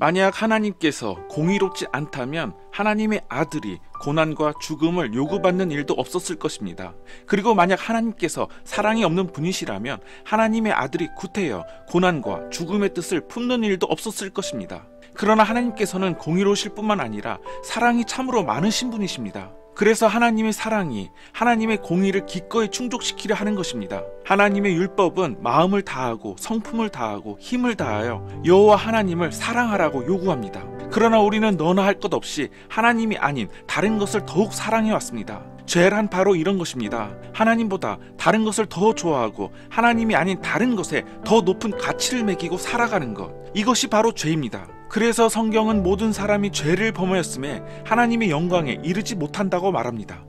만약 하나님께서 공의롭지 않다면 하나님의 아들이 고난과 죽음을 요구받는 일도 없었을 것입니다. 그리고 만약 하나님께서 사랑이 없는 분이시라면 하나님의 아들이 구태여 고난과 죽음의 뜻을 품는 일도 없었을 것입니다. 그러나 하나님께서는 공의로우실 뿐만 아니라 사랑이 참으로 많으신 분이십니다. 그래서 하나님의 사랑이 하나님의 공의를 기꺼이 충족시키려 하는 것입니다. 하나님의 율법은 마음을 다하고 성품을 다하고 힘을 다하여 여호와 하나님을 사랑하라고 요구합니다. 그러나 우리는 너나 할 것 없이 하나님이 아닌 다른 것을 더욱 사랑해 왔습니다. 죄란 바로 이런 것입니다. 하나님보다 다른 것을 더 좋아하고 하나님이 아닌 다른 것에 더 높은 가치를 매기고 살아가는 것, 이것이 바로 죄입니다. 그래서 성경은 모든 사람이 죄를 범하였음에 하나님의 영광에 이르지 못한다고 말합니다.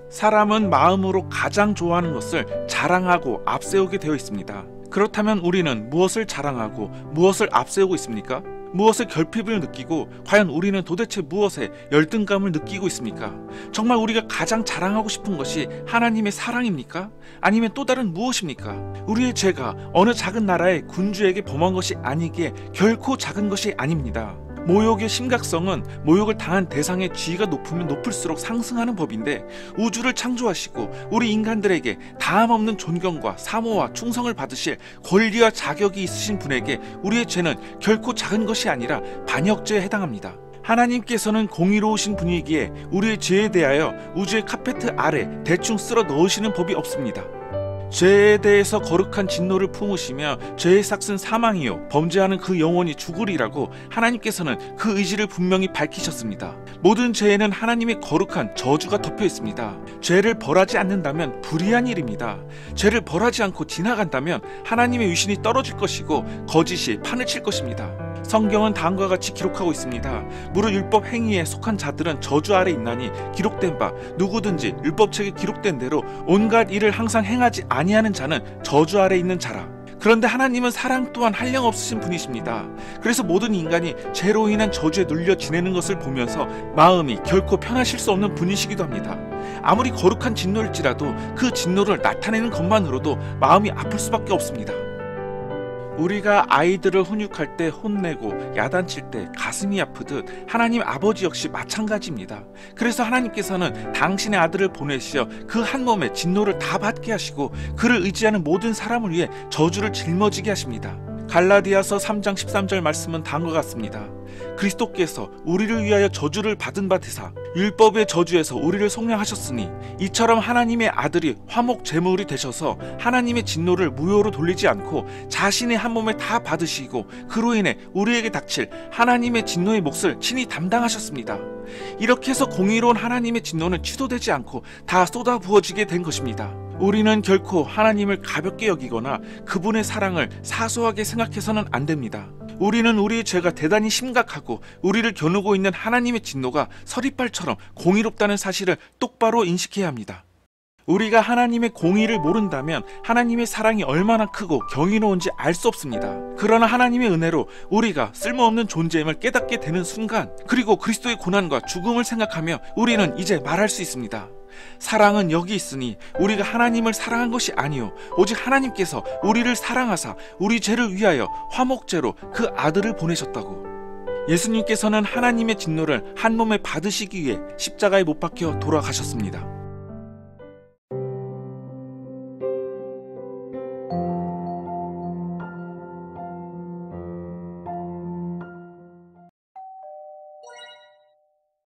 사람은 마음으로 가장 좋아하는 것을 자랑하고 앞세우게 되어 있습니다. 그렇다면 우리는 무엇을 자랑하고 무엇을 앞세우고 있습니까? 무엇에 결핍을 느끼고 과연 우리는 도대체 무엇에 열등감을 느끼고 있습니까? 정말 우리가 가장 자랑하고 싶은 것이 하나님의 사랑입니까? 아니면 또 다른 무엇입니까? 우리의 죄가 어느 작은 나라의 군주에게 범한 것이 아니기에 결코 작은 것이 아닙니다. 모욕의 심각성은 모욕을 당한 대상의 지위가 높으면 높을수록 상승하는 법인데, 우주를 창조하시고 우리 인간들에게 다함없는 존경과 사모와 충성을 받으실 권리와 자격이 있으신 분에게 우리의 죄는 결코 작은 것이 아니라 반역죄에 해당합니다. 하나님께서는 공의로우신 분이기에 우리의 죄에 대하여 우주의 카페트 아래 대충 쓸어 넣으시는 법이 없습니다. 죄에 대해서 거룩한 진노를 품으시며 죄의 삭은 사망이요 범죄하는 그 영혼이 죽으리라고 하나님께서는 그 의지를 분명히 밝히셨습니다. 모든 죄에는 하나님의 거룩한 저주가 덮여 있습니다. 죄를 벌하지 않는다면 불의한 일입니다. 죄를 벌하지 않고 지나간다면 하나님의 위신이 떨어질 것이고 거짓이 판을 칠 것입니다. 성경은 다음과 같이 기록하고 있습니다. 무릇 율법 행위에 속한 자들은 저주 아래 있나니 기록된 바 누구든지 율법책에 기록된 대로 온갖 일을 항상 행하지 아니하는 자는 저주 아래 있는 자라. 그런데 하나님은 사랑 또한 한량없으신 분이십니다. 그래서 모든 인간이 죄로 인한 저주에 눌려 지내는 것을 보면서 마음이 결코 편하실 수 없는 분이시기도 합니다. 아무리 거룩한 진노일지라도 그 진노를 나타내는 것만으로도 마음이 아플 수밖에 없습니다. 우리가 아이들을 훈육할 때 혼내고 야단칠 때 가슴이 아프듯 하나님 아버지 역시 마찬가지입니다. 그래서 하나님께서는 당신의 아들을 보내시어 그 한 몸에 진노를 다 받게 하시고 그를 의지하는 모든 사람을 위해 저주를 짊어지게 하십니다. 갈라디아서 3장 13절 말씀은 다음과 같습니다. 그리스도께서 우리를 위하여 저주를 받은 바 되사 율법의 저주에서 우리를 속량하셨으니 이처럼 하나님의 아들이 화목 제물이 되셔서 하나님의 진노를 무효로 돌리지 않고 자신의 한 몸에 다 받으시고 그로 인해 우리에게 닥칠 하나님의 진노의 몫을 친히 담당하셨습니다. 이렇게 해서 공의로운 하나님의 진노는 취소되지 않고 다 쏟아 부어지게 된 것입니다. 우리는 결코 하나님을 가볍게 여기거나 그분의 사랑을 사소하게 생각해서는 안 됩니다. 우리는 우리의 죄가 대단히 심각하고 우리를 겨누고 있는 하나님의 진노가 서리빨처럼 공의롭다는 사실을 똑바로 인식해야 합니다. 우리가 하나님의 공의를 모른다면 하나님의 사랑이 얼마나 크고 경이로운지 알 수 없습니다. 그러나 하나님의 은혜로 우리가 쓸모없는 존재임을 깨닫게 되는 순간, 그리고 그리스도의 고난과 죽음을 생각하며 우리는 이제 말할 수 있습니다. 사랑은 여기 있으니 우리가 하나님을 사랑한 것이 아니요 오직 하나님께서 우리를 사랑하사 우리 죄를 위하여 화목제로 그 아들을 보내셨다고. 예수님께서는 하나님의 진노를 한 몸에 받으시기 위해 십자가에 못 박혀 돌아가셨습니다.